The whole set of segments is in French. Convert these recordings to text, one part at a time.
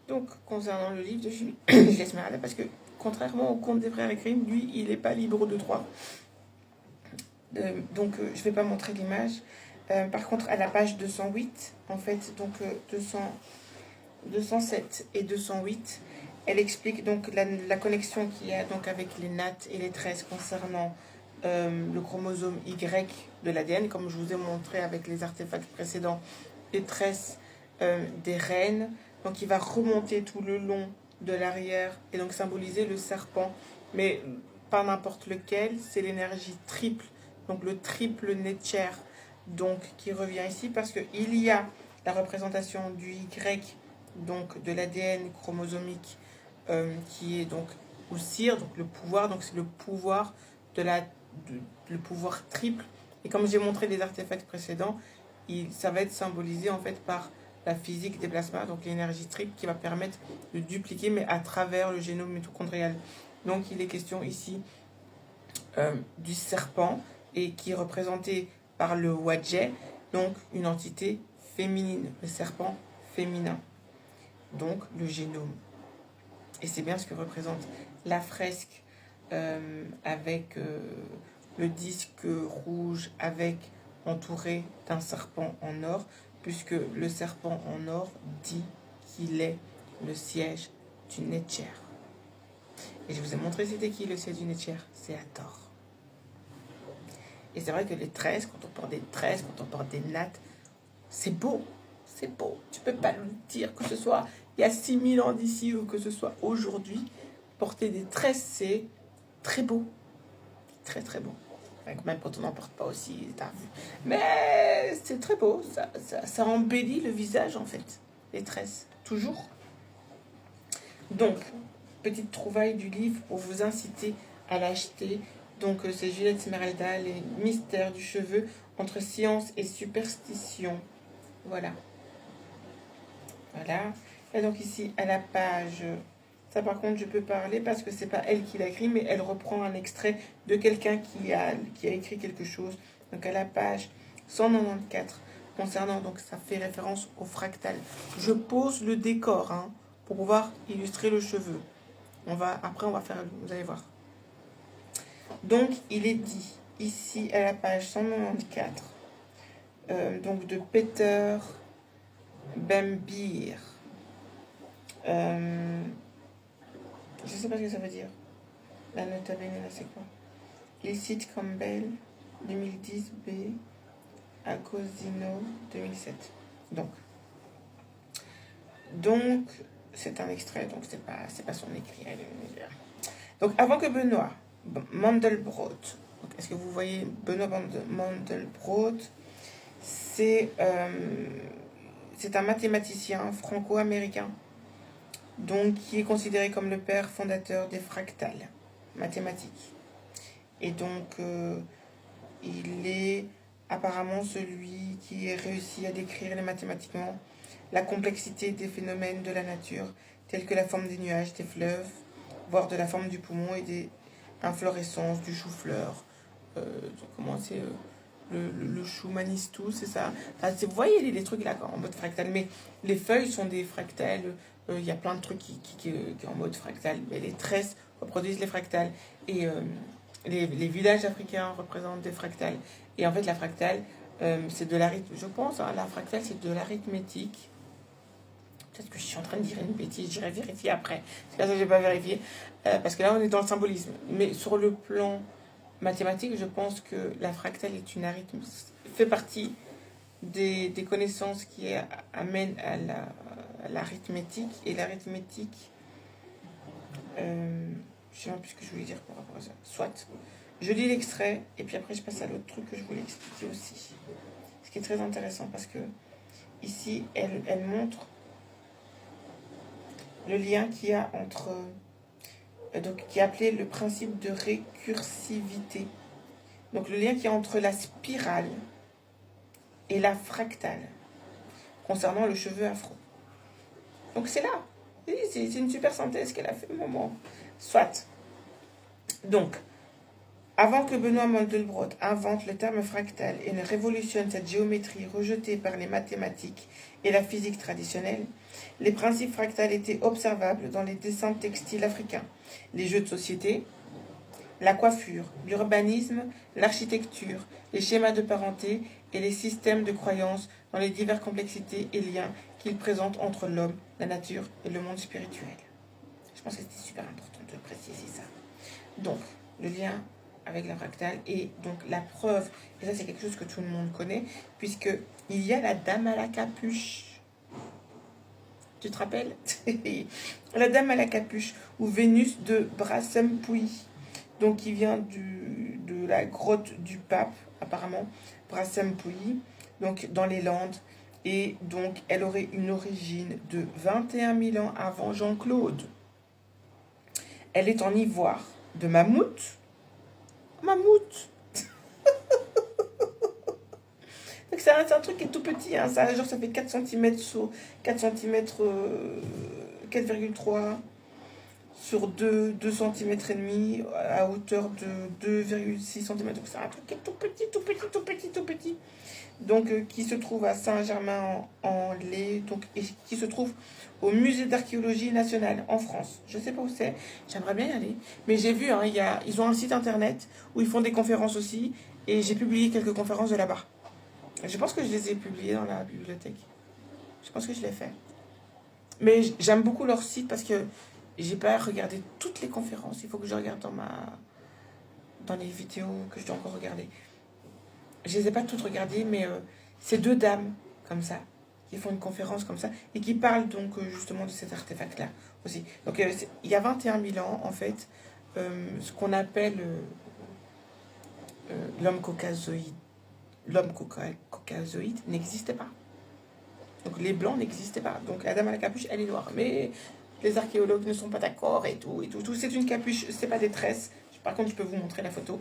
Donc, concernant le livre de Julie Esmeralda, parce que contrairement au conte des frères Grimm, lui, il n'est pas libre de droit. Donc, je ne vais pas montrer l'image. Par contre, à la page 208, en fait, donc 207 et 208, elle explique donc la connexion qu'il y a donc avec les nattes et les tresses concernant le chromosome Y de l'ADN, comme je vous ai montré avec les artefacts précédents, les tresses des reines. Donc il va remonter tout le long de l'arrière et donc symboliser le serpent, mais pas n'importe lequel, c'est l'énergie triple, donc le triple Netcher, donc qui revient ici parce qu'il y a la représentation du Y, donc de l'ADN chromosomique, qui est donc au cire, donc le pouvoir, donc c'est le pouvoir le pouvoir triple. Et comme j'ai montré les artefacts précédents, ça va être symbolisé en fait par la physique des plasmas, donc l'énergie triple qui va permettre de dupliquer, mais à travers le génome mitochondrial. Donc il est question ici du serpent, et qui est représenté par le Wadjet, donc une entité féminine, le serpent féminin, donc le génome. Et c'est bien ce que représente la fresque avec le disque rouge entouré d'un serpent en or, puisque le serpent en or dit qu'il est le siège du Netcher. Et je vous ai montré c'était qui le siège du Netcher, c'est Hathor. Et c'est vrai que les tresses, quand on porte des tresses, quand on porte des nattes, c'est beau, c'est beau. Tu peux pas le dire, que ce soit il y a 6000 ans d'ici ou que ce soit aujourd'hui, porter des tresses, c'est très beau, très très beau. Même quand on n'en porte pas aussi, t'as vu. Mais c'est très beau, ça embellit le visage en fait, les tresses, toujours. Donc, petite trouvaille du livre pour vous inciter à l'acheter. Donc, c'est Juliette Esmeralda, les mystères du cheveu entre science et superstition. Voilà. Voilà. Et donc ici, à la page... Ça, par contre, je peux parler parce que c'est pas elle qui l'a écrit, mais elle reprend un extrait de quelqu'un qui a écrit quelque chose. Donc, à la page 194, concernant, donc ça fait référence au fractal. Je pose le décor pour pouvoir illustrer le cheveu. Après, on va faire, vous allez voir. Donc, il est dit, ici, à la page 194, donc de Peter Bembir. Je ne sais pas ce que ça veut dire. La nota bene, là, c'est quoi? Il cite Campbell, 2010, B, Acosino, 2007. Donc, c'est un extrait, donc c'est pas son écrit. Donc, avant que Benoît Mandelbrot, est-ce que vous voyez Benoît Mandelbrot? C'est un mathématicien franco-américain, donc qui est considéré comme le père fondateur des fractales mathématiques. Et donc, il est apparemment celui qui a réussi à décrire mathématiquement la complexité des phénomènes de la nature, tels que la forme des nuages, des fleuves, voire de la forme du poumon et des inflorescences du chou-fleur. Comment c'est le chou manistou, c'est ça. Enfin, vous voyez les trucs là en mode fractal, mais les feuilles sont des fractales. Il y a plein de trucs qui en mode fractal, mais les tresses reproduisent les fractales, et les villages africains représentent des fractales. Et en fait, la fractale, c'est de l'arithmétique. Je pense, la fractale, c'est de l'arithmétique. Peut-être que je suis en train de dire une bêtise, j'irai vérifier après. C'est pas ça que je n'ai pas vérifié, parce que là, on est dans le symbolisme. Mais sur le plan mathématique, je pense que la fractale est une arithmétique, fait partie des connaissances qui amènent à l'arithmétique. Et l'arithmétique, je ne sais pas plus ce que je voulais dire par rapport à ça. Soit, je lis l'extrait, et puis après je passe à l'autre truc que je voulais expliquer aussi. Ce qui est très intéressant, parce que ici, elle montre le lien qu'il y a entre... donc, qui est appelé le principe de récursivité. Donc, le lien qu'il y a entre la spirale et la fractale concernant le cheveu afro. Donc, c'est là. C'est une super synthèse qu'elle a fait, maman. Soit. Donc, avant que Benoît Mandelbrot invente le terme fractal et ne révolutionne cette géométrie rejetée par les mathématiques et la physique traditionnelle, Les principes fractales étaient observables dans les dessins textiles africains, les jeux de société, la coiffure, l'urbanisme, l'architecture, les schémas de parenté et les systèmes de croyances dans les diverses complexités et liens qu'ils présentent entre l'homme, la nature et le monde spirituel. Je pense que c'était super important de préciser ça. Donc, le lien avec la fractale et donc la preuve, et ça c'est quelque chose que tout le monde connaît, puisque il y a la dame à la capuche. Tu te rappelles? La dame à la capuche, ou Vénus de Brassempouy, donc qui vient de la grotte du pape, apparemment, Brassempouy, donc dans les Landes, et donc elle aurait une origine de 21 000 ans avant Jean-Claude. Elle est en ivoire de mammouth. Mammouth. Donc c'est un truc qui est tout petit, hein. Ça, genre ça fait 4 cm sur 4 cm 4,3 sur 2 cm et demi à hauteur de 2,6 cm. Donc c'est un truc qui est tout petit, tout petit, tout petit, tout petit. Donc qui se trouve à Saint-Germain-en-Laye, donc et qui se trouve au musée d'archéologie nationale en France. Je sais pas où c'est, j'aimerais bien y aller, mais j'ai vu, hein, ils ont un site internet où ils font des conférences aussi, et j'ai publié quelques conférences de là-bas. Je pense que je les ai publiées dans la bibliothèque. Je pense que je l'ai fait. Mais j'aime beaucoup leur site parce que j'ai pas regardé toutes les conférences. Il faut que je regarde dans les vidéos que je dois encore regarder. Je les ai pas toutes regardées, mais c'est deux dames comme ça qui font une conférence comme ça et qui parlent donc justement de cet artefact-là aussi. Donc il y a 21 000 ans, en fait, ce qu'on appelle l'homme caucasoïde. L'homme caucasoïde n'existait pas. Donc les blancs n'existaient pas. Donc la dame à la capuche, elle est noire. Mais les archéologues ne sont pas d'accord et tout. C'est une capuche, c'est pas des tresses. Par contre, je peux vous montrer la photo.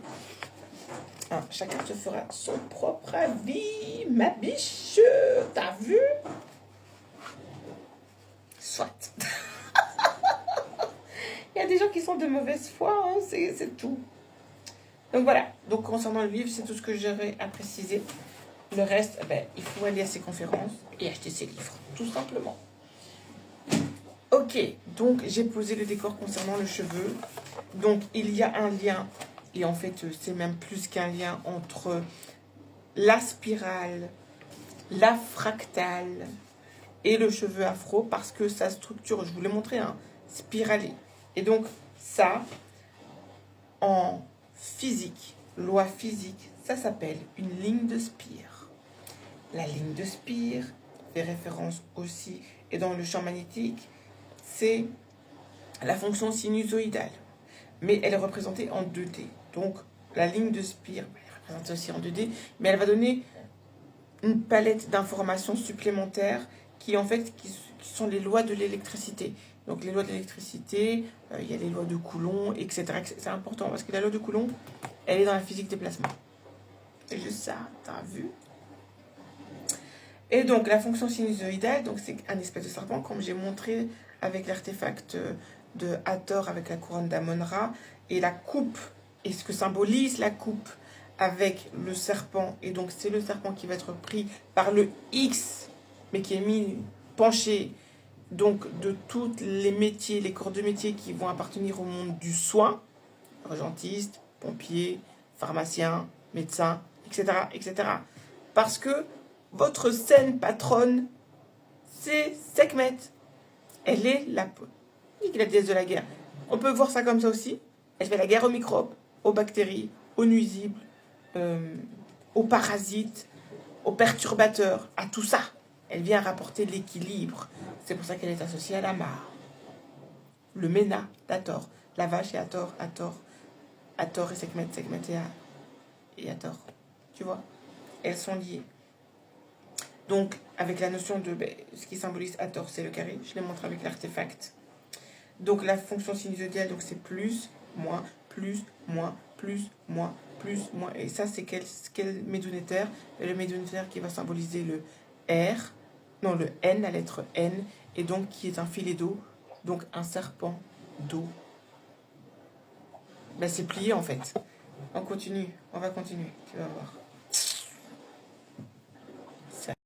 Ah, chacun se fera son propre avis, ma biche. T'as vu? Soit. Il y a des gens qui sont de mauvaise foi, hein, c'est tout. Donc voilà. Donc concernant le livre, c'est tout ce que j'aurais à préciser. Le reste, il faut aller à ses conférences et acheter ses livres, tout simplement. Ok, donc j'ai posé le décor concernant le cheveu. Donc il y a un lien, et en fait c'est même plus qu'un lien entre la spirale, la fractale et le cheveu afro, parce que sa structure, je vous l'ai montré, hein, spiralée. Et donc ça, en physique, loi physique, ça s'appelle une ligne de Spire. La ligne de Spire fait référence aussi, et dans le champ magnétique, c'est la fonction sinusoïdale. Mais elle est représentée en 2D. Donc la ligne de Spire, elle est représentée aussi en 2D, mais elle va donner une palette d'informations supplémentaires qui en fait qui sont les lois de l'électricité. Donc les lois de l'électricité, il y a les lois de Coulomb, etc. C'est important parce que la loi de Coulomb, elle est dans la physique des plasmas. C'est juste ça, t'as vu? Et donc la fonction sinusoïdale, donc c'est un espèce de serpent, comme j'ai montré avec l'artefact de Hathor avec la couronne d'Amon-Ra, et la coupe, et ce que symbolise la coupe avec le serpent, et donc c'est le serpent qui va être pris par le X, mais qui est mis penché, donc de tous les métiers, les corps de métier qui vont appartenir au monde du soin, urgentiste, pompier, pharmacien, médecin, etc., etc. Parce que votre saine patronne, c'est Sekhmet. Elle est la déesse de la guerre. On peut voir ça comme ça aussi. Elle fait la guerre aux microbes, aux bactéries, aux nuisibles, aux parasites, aux perturbateurs, à tout ça. Elle vient rapporter l'équilibre. C'est pour ça qu'elle est associée à la mare. Le Ména d'Hathor. La vache et Hathor, Hathor et Sekhmet, Sekhmet et Hathor. Tu vois? Elles sont liées. Donc, avec la notion de ce qui symbolise Hathor, c'est le carré. Je l'ai montré avec l'artefact. Donc, la fonction sinusoïdale, donc c'est plus, moins, plus, moins, plus, moins, plus, moins. Et ça, c'est quel médonéther? Le médonéther qui va symboliser le R, non, le N, la lettre N, et donc qui est un filet d'eau, donc un serpent d'eau. C'est plié en fait. On continue, on va continuer, tu vas voir.